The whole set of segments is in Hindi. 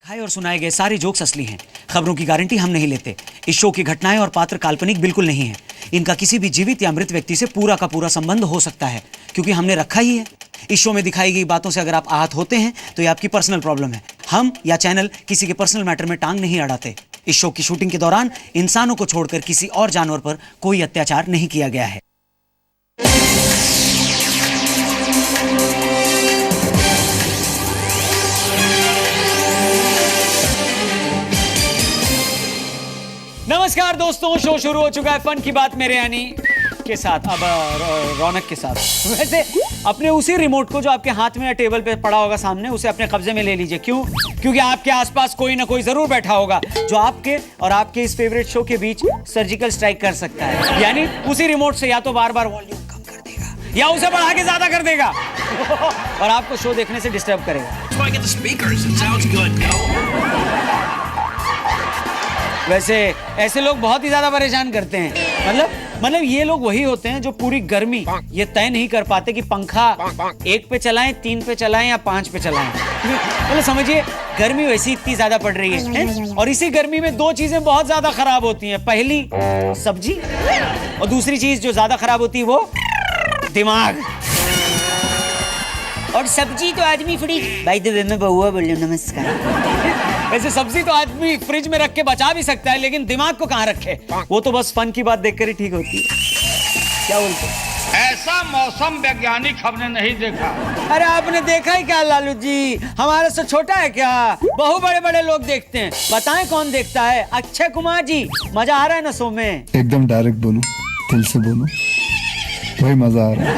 खाए और सुनाए गए सारे जोक्स असली हैं। खबरों की गारंटी हम नहीं लेते। इस शो की घटनाएं और पात्र काल्पनिक बिल्कुल नहीं हैं। इनका किसी भी जीवित या मृत व्यक्ति से पूरा का पूरा संबंध हो सकता है, क्योंकि हमने रखा ही है। इस शो में दिखाई गई बातों से अगर आप आहत होते हैं तो ये आपकी पर्सनल प्रॉब्लम है। हम या चैनल किसी के पर्सनल मैटर में टांग नहीं अड़ाते। इस शो की शूटिंग के दौरान इंसानों को छोड़कर किसी और जानवर पर कोई अत्याचार नहीं किया गया है। नमस्कार दोस्तों, शो शुरू हो चुका है फन की बात मेरे यानी के साथ, अब रौनक के साथ। वैसे अपने उसी रिमोट को जो आपके हाथ में या टेबल पे पड़ा होगा सामने, उसे अपने कब्जे में ले लीजिए। क्यों? क्योंकि आपके आसपास कोई ना कोई जरूर बैठा होगा जो आपके और आपके इस फेवरेट शो के बीच सर्जिकल स्ट्राइक कर सकता है। यानी उसी रिमोट से या तो बार बार वॉल्यूम कम कर देगा या उसे बढ़ा के ज्यादा कर देगा और आपको शो देखने से डिस्टर्ब करेगा। वैसे ऐसे लोग बहुत ही ज्यादा परेशान करते हैं। मतलब ये लोग वही होते हैं जो पूरी गर्मी ये तय नहीं कर पाते कि पंखा 1 पे चलाएं, 3 पे चलाएं या 5 पे चलाएं। मतलब समझिए, गर्मी वैसी इतनी ज्यादा पड़ रही है और इसी गर्मी में 2 चीजें बहुत ज्यादा खराब होती हैं। पहली सब्जी और दूसरी चीज जो ज्यादा खराब होती है वो दिमाग। और सब्जी तो आदमी फ्रिज, भाई तो मैं बहुआ बोल रहा हूं, नमस्कार। वैसे सब्जी तो आदमी फ्रिज में रख के बचा भी सकता है, लेकिन दिमाग को कहाँ रखे? वो तो बस फन की बात देखकर ही ठीक होती है। क्या बोलते हैं? ऐसा मौसम वैज्ञानिक हमने नहीं देखा। अरे आपने देखा ही क्या लालू जी? हमारे से छोटा है क्या? बहुत बड़े बड़े लोग देखते हैं। बताएं कौन देखता है? अक्षय कुमार जी। मजा आ रहा है ना शो में? एकदम डायरेक्ट बोलो, दिल से बोलो, वही मजा आ रहा है,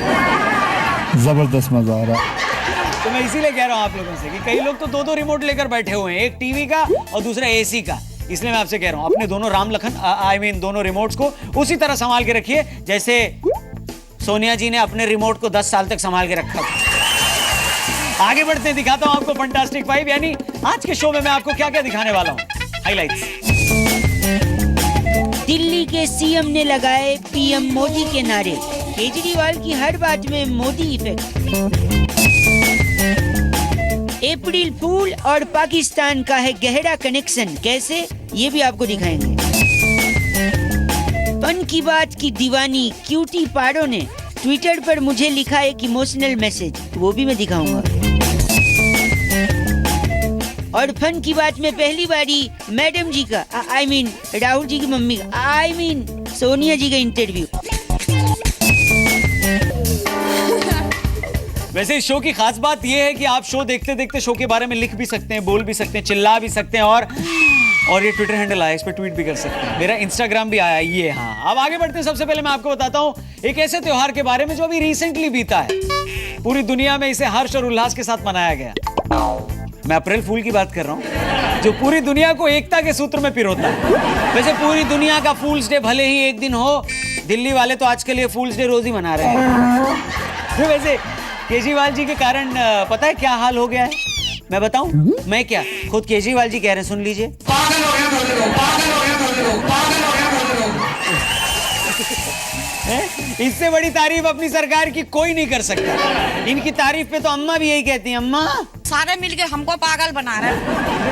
जबरदस्त मजा आ रहा है। तो मैं इसीलिए कह रहा हूँ आप लोगों से कि कई लोग तो 2-2 रिमोट लेकर बैठे हुए हैं, एक टीवी का और दूसरा एसी का। इसलिए मैं आपसे कह रहा हूँ, अपने दोनों राम लखन दोनों रिमोट्स को उसी तरह संभाल के रखिए जैसे सोनिया जी ने अपने रिमोट को 10 साल तक संभाल के रखा था। आगे बढ़ते हैं, दिखाता हूँ आपको फंटास्टिक 5, यानी आज के शो में मैं आपको क्या क्या दिखाने वाला हूँ। हाइलाइट्स। दिल्ली के सीएम ने लगाए पीएम मोदी के नारे, केजरीवाल की हर बात में मोदी इफेक्ट। अप्रैल फूल और पाकिस्तान का है गहरा कनेक्शन, कैसे? ये भी आपको दिखाएंगे। फन की बात की दीवानी क्यूटी पारो ने ट्विटर पर मुझे लिखा एक इमोशनल मैसेज, वो भी मैं दिखाऊंगा। और फन की बात में पहली बारी मैडम जी का, राहुल जी की मम्मी का, सोनिया जी का इंटरव्यू। वैसे इस शो की खास बात यह है कि आप शो देखते देखते शो के बारे में लिख भी सकते हैं, बोल भी सकते हैं, चिल्ला भी सकते हैं और ये ट्विटर हैंडल आया, इस पर ट्वीट भी कर सकते हैं। मेरा इंस्टाग्राम भी आया ये। हाँ, अब आगे बढ़ते हैं। सबसे पहले मैं आपको बताता हूँ एक ऐसे त्योहार के बारे में जो अभी रिसेंटली बीता है। पूरी दुनिया में इसे हर्ष और उल्लास के साथ मनाया गया। मैं अप्रैल फूल की बात कर रहा हूँ, जो पूरी दुनिया को एकता के सूत्र में पिरोता है। वैसे पूरी दुनिया का फूल्स डे भले ही एक दिन हो, दिल्ली वाले तो आज के लिए फूल्स डे रोज ही मना रहे हैं। वैसे केजरीवाल जी के कारण पता है क्या हाल हो गया है? मैं बताऊं? मैं क्या, खुद केजरीवाल जी कह रहे हैं, सुन लीजिए। पागल हो गया पागल हो गया। इससे बड़ी तारीफ अपनी सरकार की कोई नहीं कर सकता। इनकी तारीफ पे तो अम्मा भी यही कहती हैं, अम्मा सारे मिलके हमको पागल बना रहे हैं।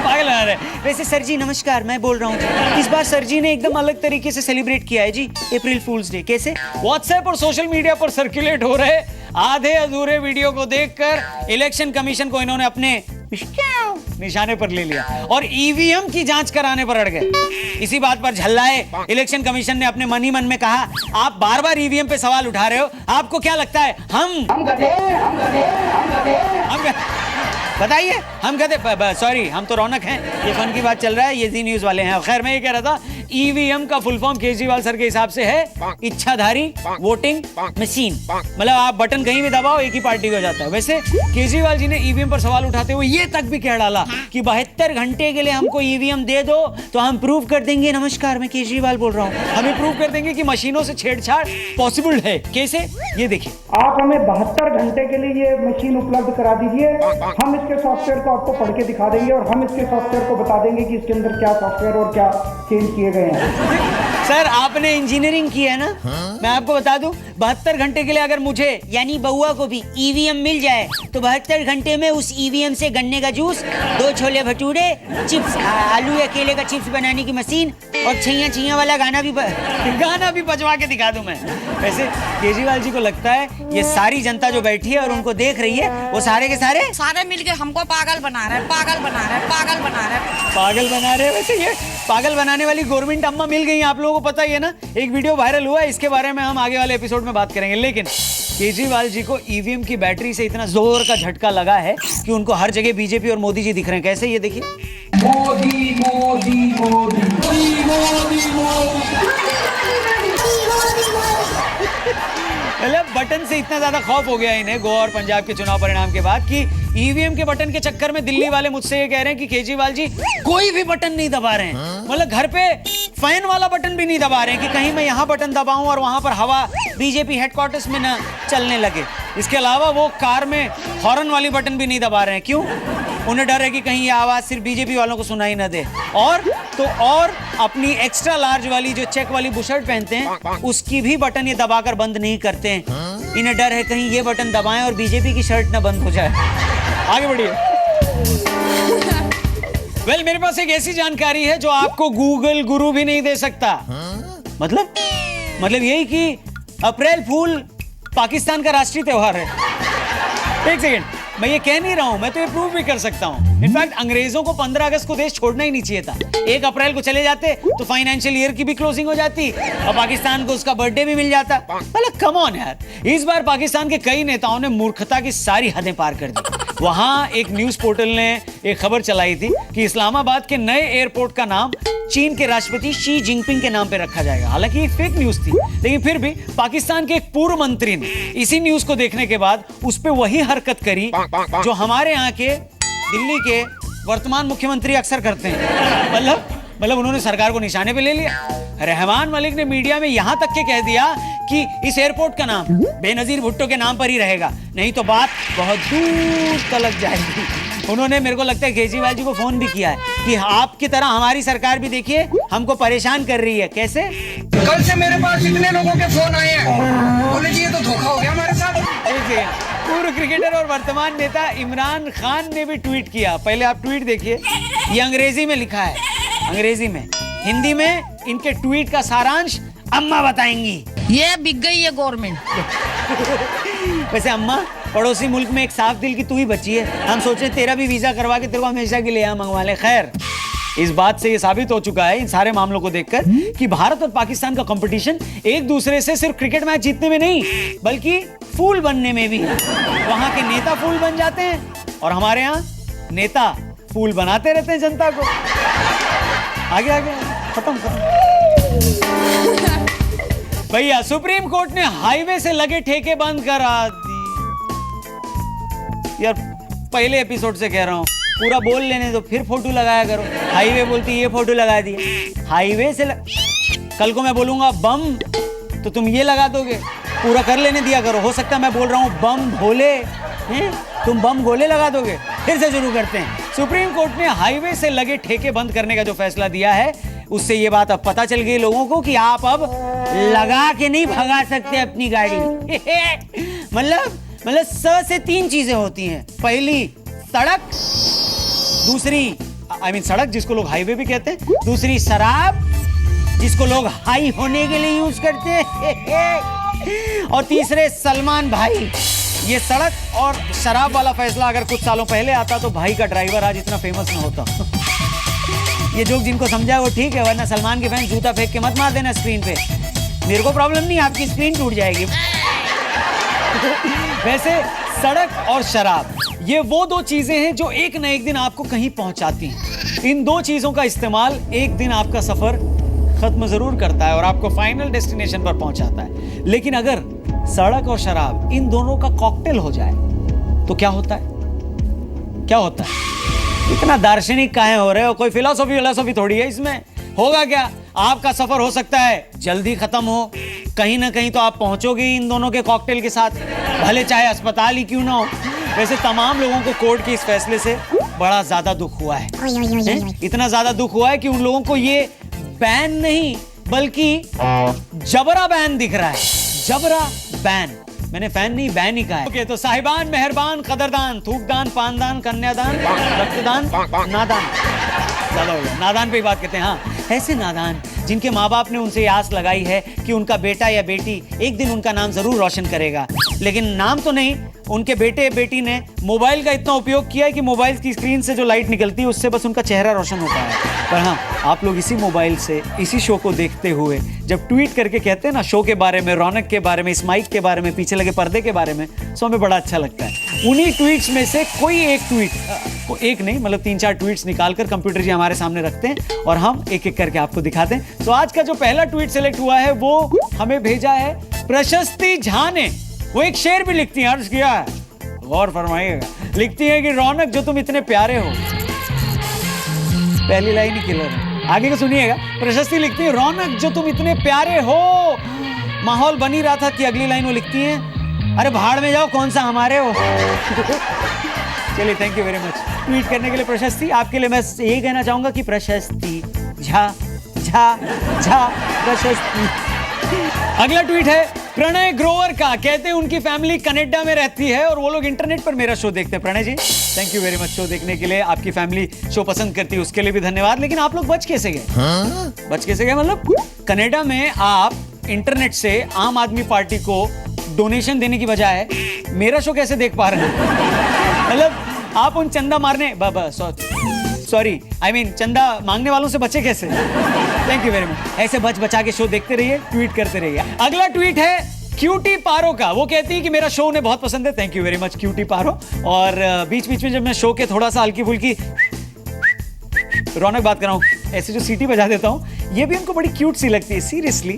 पागल बना रहे हैं। वैसे सर जी नमस्कार, मैं बोल रहा हूँ। इस बार सर जी ने एकदम अलग तरीके से सेलिब्रेट किया है जी अप्रैल फूल्स डे। कैसे? व्हाट्सएप और सोशल मीडिया पर सर्कुलेट हो रहे आधे अधूरे वीडियो को देखकर इलेक्शन कमीशन को इन्होंने अपने निशाने पर ले लिया और ईवीएम की जांच कराने पर अड़ गए। इसी बात पर झल्लाए इलेक्शन कमीशन ने अपने मन ही मन में कहा, आप बार बार ईवीएम पे सवाल उठा रहे हो, आपको क्या लगता है हम बताइए, हम कहते सॉरी, हम तो रौनक हैं, ये फन की बात चल रहा है, ये जी न्यूज वाले हैं। खैर मैं ये कह रहा था, ईवीएम का फुल फॉर्म केजरीवाल सर के हिसाब से है इच्छाधारी वोटिंग मशीन। मतलब आप बटन कहीं भी दबाओ एक ही पार्टी को जाता है। वैसे केजरीवाल जी ने ईवीएम पर सवाल उठाते हुए ये तक भी कह डाला कि 72 घंटे के लिए हमको ईवीएम दे दो तो हम प्रूव कर देंगे, नमस्कार मैं केजरीवाल बोल रहा हूँ, हमें प्रूव कर देंगे कि मशीनों से छेड़छाड़ पॉसिबल है। कैसे? ये देखिए, आप हमें 72 घंटे के लिए ये मशीन उपलब्ध करा दीजिए, हम इसके सॉफ्टवेयर को आपको पढ़ के दिखा देंगे और हम इसके सॉफ्टवेयर को बता देंगे कि इसके अंदर क्या सॉफ्टवेयर और क्या चेंज किए गए हैं। सर आपने इंजीनियरिंग की है ना? मैं आपको बता दूं 72 घंटे के लिए अगर मुझे यानी बउआ को भी ईवीएम मिल जाए तो 72 घंटे में उस ईवीएम से गन्ने का जूस, 2 छोले भटूरे, चिप्स, आलू या केले का चिप्स बनाने की मशीन और छैया छैया वाला गाना भी बजवा के दिखा दूं मैं। वैसे केजरीवाल जी को लगता है ये सारी जनता जो बैठी है और उनको देख रही है वो सारे के सारे सारे मिलके हमको पागल बना रहे हैं, पागल बना रहे हैं, पागल बना रहे हैं। पागल बना रहे हैं। वैसे ये पागल बनाने वाली गवर्नमेंट अम्मा मिल गई है, आप लोगों को पता ही है ना। एक वीडियो वायरल हुआ है, इसके बारे में हम आगे वाले एपिसोड में बात करेंगे। लेकिन केजरीवाल जी को ईवीएम की बैटरी से इतना जोर का झटका लगा है कि उनको हर जगह बीजेपी और मोदी जी दिख रहे हैं। कैसे, ये देखिए। मोदी मोदी मोदी मोदी मोदी मोदी। मतलब बटन से इतना ज्यादा खौफ हो गया इन्हें गोवा और पंजाब के चुनाव परिणाम के बाद कि ईवीएम के बटन के चक्कर में दिल्ली वाले मुझसे ये कह रहे हैं कि केजरीवाल जी कोई भी बटन नहीं दबा रहे हैं। मतलब घर पे फैन वाला बटन भी नहीं दबा रहे हैं कि कहीं मैं यहाँ बटन दबाऊं और वहां पर हवा बीजेपी हेडक्वार्टर्स में ना चलने लगे। इसके अलावा वो कार में हॉर्न वाली बटन भी नहीं दबा रहे हैं। क्यों? उन्हें डर है कि कहीं ये आवाज सिर्फ बीजेपी वालों को सुनाई ना दे। और अपनी एक्स्ट्रा लार्ज वाली जो चेक वाली बुशर्ट पहनते हैं उसकी भी बटन ये दबाकर बंद नहीं करते हैं। इन्हें डर है कहीं ये बटन दबाएं और बीजेपी की शर्ट ना बंद हो जाए। आगे बढ़िए। वेल, मेरे पास एक ऐसी जानकारी है जो आपको गूगल गुरु भी नहीं दे सकता। मतलब यही कि अप्रैल फूल पाकिस्तान का राष्ट्रीय त्योहार है। एक सेकेंड, मैं ये कह नहीं रहा हूं, मैं तो ये प्रूव भी कर सकता हूं। इनफैक्ट अंग्रेजों को 15 अगस्त को देश छोड़ना ही नहीं चाहिए था। 1 अप्रैल को चले जाते तो फाइनेंशियल ईयर की भी क्लोजिंग हो जाती और पाकिस्तान को उसका बर्थडे भी मिल जाता। मतलब कम ऑन यार। इस बार पाकिस्तान के कई नेताओं ने मूर्खता की सारी हदें पार कर दी। वहां एक न्यूज पोर्टल ने एक खबर चलाई थी कि इस्लामाबाद के नए एयरपोर्ट का नाम चीन के राष्ट्रपति शी जिनपिंग के नाम पे रखा जाएगा। हालांकि ये फेक न्यूज थी, लेकिन फिर भी पाकिस्तान के एक पूर्व मंत्री ने इसी न्यूज को देखने के बाद उस पे वही हरकत करी जो हमारे यहाँ के दिल्ली के वर्तमान मुख्यमंत्री अक्सर करते हैं। मतलब उन्होंने सरकार को निशाने पे ले लिया। रहमान मलिक ने मीडिया में यहां तक के कह दिया कि इस एयरपोर्ट का नाम बेनजीर भुट्टो के नाम पर ही रहेगा, नहीं तो बात बहुत दूर तलक जाएगी। उन्होंने, मेरे को लगता है, केजरीवाल जी को फोन भी किया है कि आपकी तरह हमारी सरकार भी देखिए हमको परेशान कर रही है। कैसे? कल से मेरे पास इतने लोगों के फोन आए हैं, बोले जी ये तो धोखा हो गया हमारे साथ। पूर्व क्रिकेटर और वर्तमान नेता इमरान खान ने भी ट्वीट किया। पहले आप ट्वीट देखिए, ये अंग्रेजी में लिखा है, अंग्रेजी में। हिंदी में इनके ट्वीट का सारांश अम्मा बताएंगी। ये बिक गई है गवर्नमेंट। वैसे अम्मा, पड़ोसी मुल्क में एक साफ दिल की तू ही बची है। हम सोचे तेरा भी वीजा करवा के तेरे को हमेशा के लिए यहाँ मंगवा ले। खैर, इस बात से ये साबित हो चुका है इन सारे मामलों को देखकर कि भारत और पाकिस्तान का कंपटीशन एक दूसरे से सिर्फ क्रिकेट मैच जीतने में नहीं बल्कि फूल बनने में भी है। वहां के नेता फूल बन जाते हैं और हमारे यहाँ नेता फूल बनाते रहते हैं जनता को। आगे खत्म। भैया, सुप्रीम कोर्ट ने हाईवे से लगे ठेके बंद करा दी। यार, पहले एपिसोड से कह रहा हूं, पूरा बोल लेने दो, फिर फोटो लगाया करो। हाईवे बोलती ये फोटो लगा दी। हाईवे से कल को मैं बोलूंगा बम तो तुम ये लगा दोगे। पूरा कर लेने दिया करो। हो सकता है मैं बोल रहा हूं बम भोले हैं, तुम बम गोले लगा दोगे। फिर से शुरू करते हैं। सुप्रीम कोर्ट ने हाईवे से लगे ठेके बंद करने का जो फैसला दिया है उससे ये बात अब पता चल गई लोगों को कि आप अब लगा के नहीं भगा सकते अपनी गाड़ी। मतलब 100 से 3 चीजें होती हैं। पहली सड़क, दूसरी सड़क जिसको लोग हाईवे भी कहते हैं, दूसरी शराब जिसको लोग हाई होने के लिए यूज करते हैं, और तीसरे सलमान भाई। ये सड़क और शराब वाला फैसला अगर कुछ सालों पहले आता तो भाई का ड्राइवर आज इतना फेमस न होता। ये जोक जिनको समझा वो ठीक है, वरना सलमान के फैन जूता फेंक के मत मार देना स्क्रीन पे। मेरे को प्रॉब्लम नहीं, आपकी स्क्रीन टूट जाएगी। वैसे सड़क और शराब ये वो 2 चीजें हैं जो एक न एक दिन आपको कहीं पहुंचाती हैं। इन 2 चीजों का इस्तेमाल एक दिन आपका सफर खत्म जरूर करता है और आपको फाइनल डेस्टिनेशन पर पहुंचाता है। लेकिन अगर सड़क और शराब इन दोनों का कॉकटेल हो जाए तो क्या होता है? क्या होता है? इतना दार्शनिक काहे हो रहे हो? कोई फिलॉसफी थोड़ी है इसमें। होगा क्या? आपका सफर हो सकता है जल्दी खत्म हो, कहीं ना कहीं तो आप पहुंचोगे इन दोनों के कॉकटेल के साथ, भले चाहे अस्पताल ही क्यों ना हो। वैसे तमाम लोगों को कोर्ट के इस फैसले से बड़ा ज्यादा दुख हुआ है। इतना ज्यादा दुख हुआ है कि उन लोगों को ये बैन नहीं बल्कि जबरा बैन दिख रहा है। जबरा बैन, मैंने फैन नहीं बैन ही कहा है। ओके, तो साहिबान, मेहरबान, कदरदान, थूकदान, पानदान, कन्यादान, रक्तदान, नादान, ज्यादा हो गया, नादान पे ही बात करते हैं। हाँ, ऐसे नादान जिनके माँ बाप ने उनसे आस लगाई है कि उनका बेटा या बेटी एक दिन उनका नाम जरूर रोशन करेगा, लेकिन नाम तो नहीं, उनके बेटे बेटी ने मोबाइल का इतना उपयोग किया है कि मोबाइल की स्क्रीन से जो लाइट निकलती है उससे बस उनका चेहरा रोशन होता है। पर हाँ, आप लोग इसी मोबाइल से इसी शो को देखते हुए जब ट्वीट करके कहते हैं ना शो के बारे में, रौनक के बारे में, इस माइक के बारे में, पीछे लगे पर्दे के बारे में, सो हमें बड़ा अच्छा लगता है। उन्हीं ट्वीट्स में से कोई एक ट्वीट, एक नहीं मतलब 3-4 ट्वीट्स निकालकर कंप्यूटर जी हमारे सामने रखते हैं और हम एक एक करके आपको दिखाते हैं। तो आज का जो पहला ट्वीट सेलेक्ट हुआ है वो हमें भेजा है प्रशस्ति झा ने। वो एक शेर भी लिखती है, अर्ज किया है, गौर फरमाइएगा। लिखती है कि रौनक जो तुम इतने प्यारे हो, पहली लाइन ही किलर है, आगे को सुनिएगा। प्रशस्ति लिखती है रौनक जो तुम इतने प्यारे हो। माहौल बनी रहा था कि अगली लाइन वो लिखती है अरे भाड़ में जाओ कौन सा हमारे हो। चलिए, thank you very much tweet करने के लिए प्रशस्ति। आपके लिए मैं यही कहना चाहूंगा कि प्रशस्ति झा झा झा प्रशस्ति। अगला ट्वीट है प्रणय ग्रोवर का। कहते हैं उनकी फैमिली कनाडा में रहती है और वो लोग इंटरनेट पर मेरा शो देखते हैं। Pranay ji, thank you very much show देखने के लिए। आपकी फैमिली शो पसंद करती है उसके लिए भी धन्यवाद। लेकिन आप लोग बच कैसे गए? बच कैसे गए मतलब कनाडा में आप इंटरनेट से आम आदमी पार्टी को डोनेशन देने की बजाय मेरा शो कैसे देख पा रहे हैं? मतलब आप उन चंदा मारने सॉरी आई मीन चंदा मांगने वालों से बचे कैसे? Thank you very much. ऐसे बच बचा के शो देखते रहिए, ट्वीट करते रहिए। अगला ट्वीट है क्यूटी पारो का। वो कहती है कि मेरा शो उन्हें बहुत पसंद है। Thank you very much cutie Paro. और बीच बीच में जब मैं शो के थोड़ा सा हल्की फुल्की रौनक बात कर रहा हूँ, ऐसे जो सीटी बजा देता हूँ, ये भी उनको बड़ी क्यूट सी लगती है। सीरियसली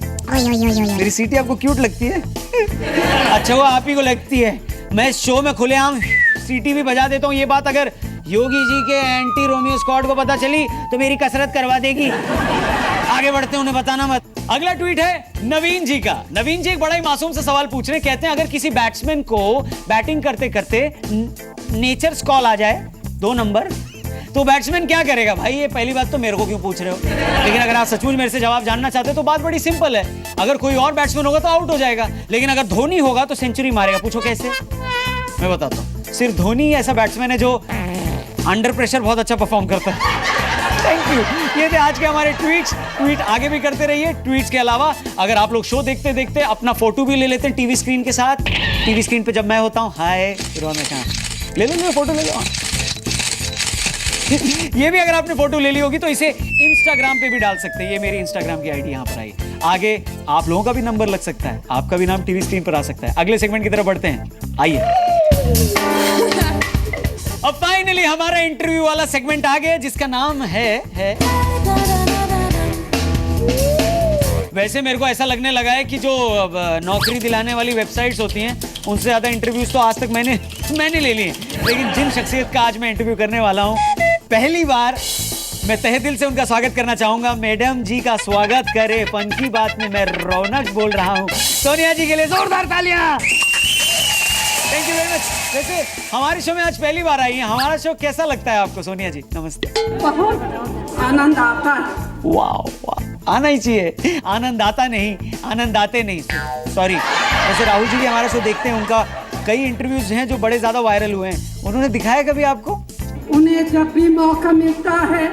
मेरी सीटी आपको क्यूट लगती है? अच्छा, वो आप ही को लगती है। मैं शो में खुलेआम सीटी भी बजा देता हूँ। ये बात अगर योगी जी के एंटी रोमियो स्क्वाड को पता चली तो मेरी कसरत करवा देगी। आगे बढ़ते हैं, उन्हें बताना मत। अगला ट्वीट है नवीन जी का। नवीन जी एक बड़ा ही मासूम सा सवाल पूछ रहे हैं। कहते हैं अगर किसी बैट्समैन को बैटिंग करते करते नेचर्स कॉल आ जाए 2 नंबर, तो बैट्समैन क्या करेगा? भाई ये पहली बात तो मेरे को क्यों पूछ रहे हो, लेकिन अगर आप सचमुच मेरे से जवाब जानना चाहते हो तो बात बड़ी सिंपल है। अगर कोई और बैट्समैन होगा तो आउट हो जाएगा, लेकिन अगर धोनी होगा तो सेंचुरी मारेगा। पूछो कैसे? मैं बताता हूँ। सिर्फ धोनी ही ऐसा बैट्समैन है जो अंडर प्रेशर बहुत अच्छा परफॉर्म करता है। Thank you. ये थे आज के हमारे ट्वीट्स। ट्वीट आगे भी करते रहिए। ट्वीट्स के अलावा अगर आप लोग शो देखते देखते अपना फोटो भी ले लेते हैं टीवी स्क्रीन के साथ, टीवी स्क्रीन पे जब मैं होता हूँ, हाय रौनक, ले लो फोटो, ले लो। ये भी अगर आपने फोटो ले ली होगी तो इसे इंस्टाग्राम पे भी डाल सकते हैं। ये मेरी इंस्टाग्राम की आईडी यहाँ पर आई। आगे आप लोगों का भी नंबर लग सकता है, आपका भी नाम टीवी स्क्रीन पर आ सकता है। अगले सेगमेंट की तरफ बढ़ते हैं, आइए। अब फाइनली हमारा इंटरव्यू वाला सेगमेंट आ गया जिसका नाम है वैसे मेरे को ऐसा लगने लगा है कि जो नौकरी दिलाने वाली वेबसाइट्स होती हैं उनसे ज्यादा इंटरव्यूज तो आज तक मैंने ले लिए। लेकिन जिन शख्सियत का आज मैं इंटरव्यू करने वाला हूं, पहली बार मैं तहे दिल से उनका स्वागत करना चाहूंगा। मैडम जी का स्वागत करे फन की बात में मैं रौनक बोल रहा हूं। सोनिया जी के लिए जोरदार तालियां। Thank you very much. वैसे हमारे शो में आज पहली बार आई है, हमारा शो कैसा लगता है आपको? सोनिया जी नमस्ते। बहुत आनंद आता है। वाह, आना ही चाहिए। आनंद आता नहीं, आनंद आते नहीं, सॉरी। वैसे राहुल जी भी हमारा शो देखते हैं, उनका कई इंटरव्यूज हैं जो बड़े ज्यादा वायरल हुए हैं। उन्होंने दिखाया कभी आपको? उन्हें जब भी मौका मिलता है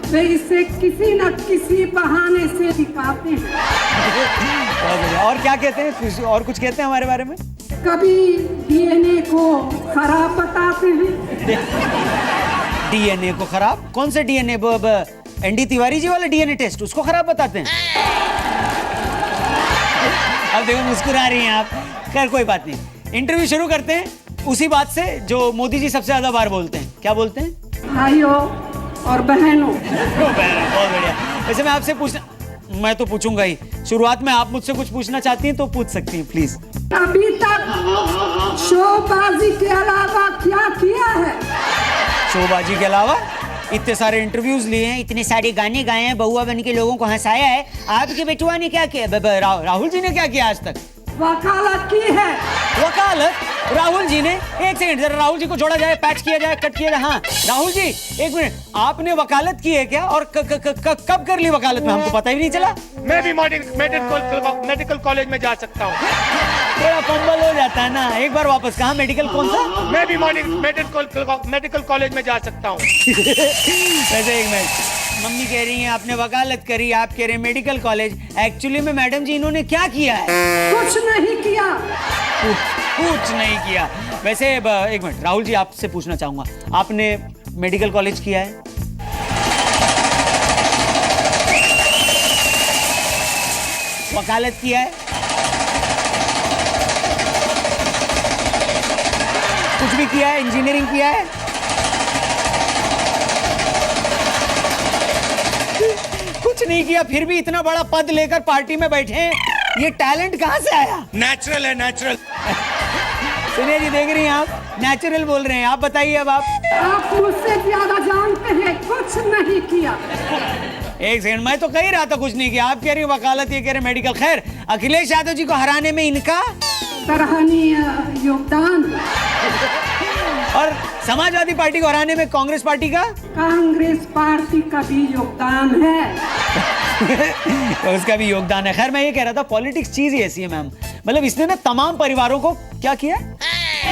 वे इसे किसी न किसी बहाने से दिखाते हैं। बहुत बढ़िया। और क्या कहते हैं? और कुछ कहते हैं हमारे बारे में? कभी डीएनए को खराब बताते हैं। डीएनए को खराब? कौन से डीएनए? एनडी तिवारी जी वाला डीएनए टेस्ट, उसको खराब बताते हैं? अब देखो मुस्कुरा रही हैं आप। खैर कोई बात नहीं, इंटरव्यू शुरू करते हैं उसी बात से जो मोदी जी सबसे ज्यादा बार बोलते हैं। क्या बोलते हैं? भाइयों और बहनों। बहुत बढ़िया। वैसे मैं आपसे मैं तो पूछूंगा ही। शुरुआत में आप मुझसे कुछ पूछना चाहती हैं तो पूछ सकती हैं प्लीज। अभी तक शोबाजी के अलावा क्या किया है? शोबाजी के अलावा इतने सारे इंटरव्यूज लिए हैं, इतने सारे गाने गाए हैं, बहुआ बन के लोगों को हंसाया है। आपके बेटुआ ने क्या किया? राहुल जी ने क्या किया आज तक? वकालत की है। वकालत? राहुल जी ने, एक सेकंड जरा राहुल जी को जोड़ा जाए, पैच किया जाए, कट किया जाए। हाँ राहुल जी एक मिनट, आपने वकालत की है क्या और कब कर ली वकालत में, हमको पता ही नहीं चला। मैं भी मेडिकल कॉलेज में जा सकता हूँ। थोड़ा फंबल हो जाता है ना, एक बार वापस कहा, मेडिकल कौन सा? मैं भी मेडिकल कॉलेज में जा सकता हूँ। वैसे एक मिनट, मम्मी कह रही हैं आपने वकालत करी, आप कह रहे हैं मेडिकल कॉलेज, एक्चुअली में मैडम जी इन्होंने क्या किया है? कुछ नहीं किया। कुछ नहीं किया। वैसे एक मिनट राहुल जी, आपसे पूछना चाहूंगा, आपने मेडिकल कॉलेज किया है? वकालत किया है? कुछ भी किया है? इंजीनियरिंग किया है? कुछ नहीं किया, फिर भी इतना बड़ा पद लेकर पार्टी में बैठे हैं, ये टैलेंट कहां से आया? नेचुरल है, नेचुरल। सुनिए जी, देख रही हैं आप, नेचुरल बोल रहे हैं। आप बताइए अब आप मुझसे ज्यादा जानते हैं, कुछ नहीं किया। एक सेकंड, मैं तो कह ही रहा था कुछ नहीं किया, आप कह रही वकालत, ये कह रहे मेडिकल। खैर, अखिलेश यादव जी को हराने में इनका सराहनीय योगदान। और समाजवादी पार्टी को हराने में कांग्रेस पार्टी का, कांग्रेस पार्टी का भी योगदान है। तो उसका भी योगदान है। खैर, मैं ये कह रहा था, पॉलिटिक्स चीज ही ऐसी है मैम, मतलब इसने ना तमाम परिवारों को क्या किया?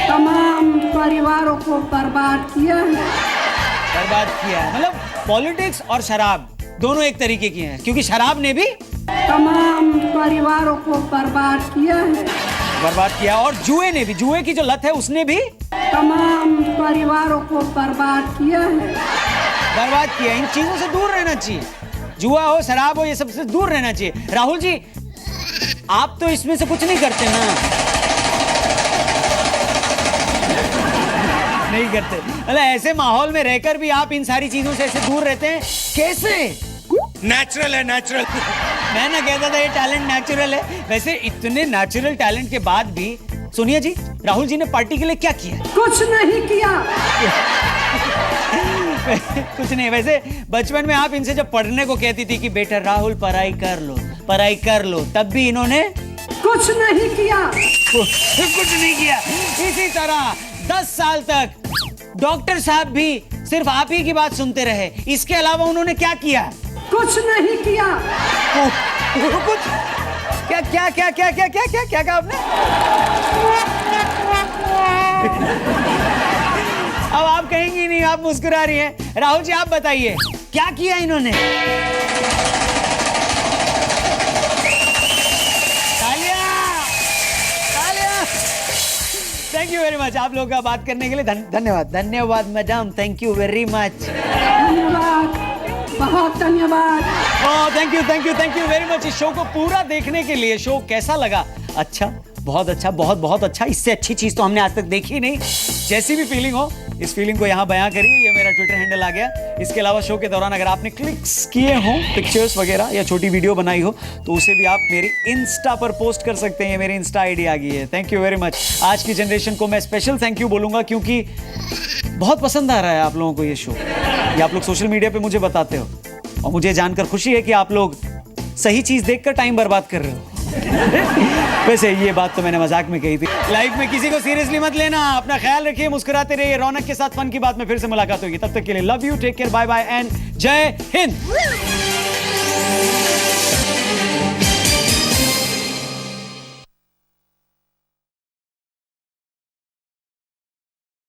तमाम परिवारों को बर्बाद किया है। बर्बाद किया है, मतलब पॉलिटिक्स और शराब दोनों एक तरीके की हैं, क्योंकि शराब ने भी तमाम परिवारों को बर्बाद किया है। बर्बाद किया, और जुए ने भी, जुए की जो लत है उसने भी तमाम परिवारों को बर्बाद किया है। बर्बाद किया। इन चीजों से दूर रहना चाहिए, जुआ हो, शराब हो, ये सबसे दूर रहना चाहिए। राहुल जी, आप तो इसमें से कुछ नहीं करते ना? नहीं करते, मतलब ऐसे माहौल में रहकर भी आप इन सारी चीजों से ऐसे दूर रहते हैं, कैसे? नेचुरल है, नेचुरल। मैं ना कहता था ये टैलेंट नेचुरल है। वैसे इतने नेचुरल टैलेंट के बाद भी, सोनिया जी, राहुल जी ने पार्टी के लिए क्या किया? कुछ नहीं किया। कुछ नहीं। वैसे बचपन में आप इनसे जब पढ़ने को कहती थी कि बेटा राहुल पढ़ाई कर लो, पढ़ाई कर लो, तब भी इन्होंने कुछ नहीं किया। कुछ नहीं किया। इसी तरह 10 साल तक डॉक्टर साहब भी सिर्फ आप ही की बात सुनते रहे, इसके अलावा उन्होंने क्या किया? कुछ नहीं किया। कुछ क्या क्या क्या क्या क्या क्या क्या क्या कहा आपने? अब आप कहेंगी नहीं, आप मुस्कुरा रही हैं। राहुल जी, आप बताइए क्या किया इन्होंने? तालियां, तालियां। थैंक यू वेरी मच, आप लोगों का बात करने के लिए धन्यवाद। धन्यवाद madam, thank you very much. धन्यवाद, बहुत धन्यवाद। Thank you very much. इस शो को पूरा देखने के लिए, शो कैसा लगा? अच्छा, बहुत अच्छा, बहुत बहुत अच्छा। इससे अच्छी चीज तो हमने आज तक देखी नहीं। जैसी भी फीलिंग हो, इस फीलिंग को यहाँ बयां करिए। ये मेरा ट्विटर हैंडल आ गया। इसके अलावा शो के दौरान अगर आपने क्लिक्स किए हो, पिक्चर्स वगैरह या छोटी वीडियो बनाई हो, तो उसे भी आप मेरी इंस्टा पर पोस्ट कर सकते हैं। मेरी इंस्टा आईडी आ गई है। Thank you very much. आज की जनरेशन को मैं स्पेशल थैंक यू बोलूंगा, क्योंकि बहुत पसंद आ रहा है आप लोगों को ये शो। ये आप लोग सोशल मीडिया पे मुझे बताते हो, और मुझे जानकर खुशी है कि आप लोग सही चीज देखकर टाइम बर्बाद कर रहे हो। वैसे ये बात तो मैंने मजाक में कही थी। लाइफ में किसी को सीरियसली मत लेना। अपना ख्याल रखिए, मुस्कुराते रहिए। रौनक के साथ फन की बात में फिर से मुलाकात होगी। तब तक के लिए love you, take care, bye bye and जय हिंद।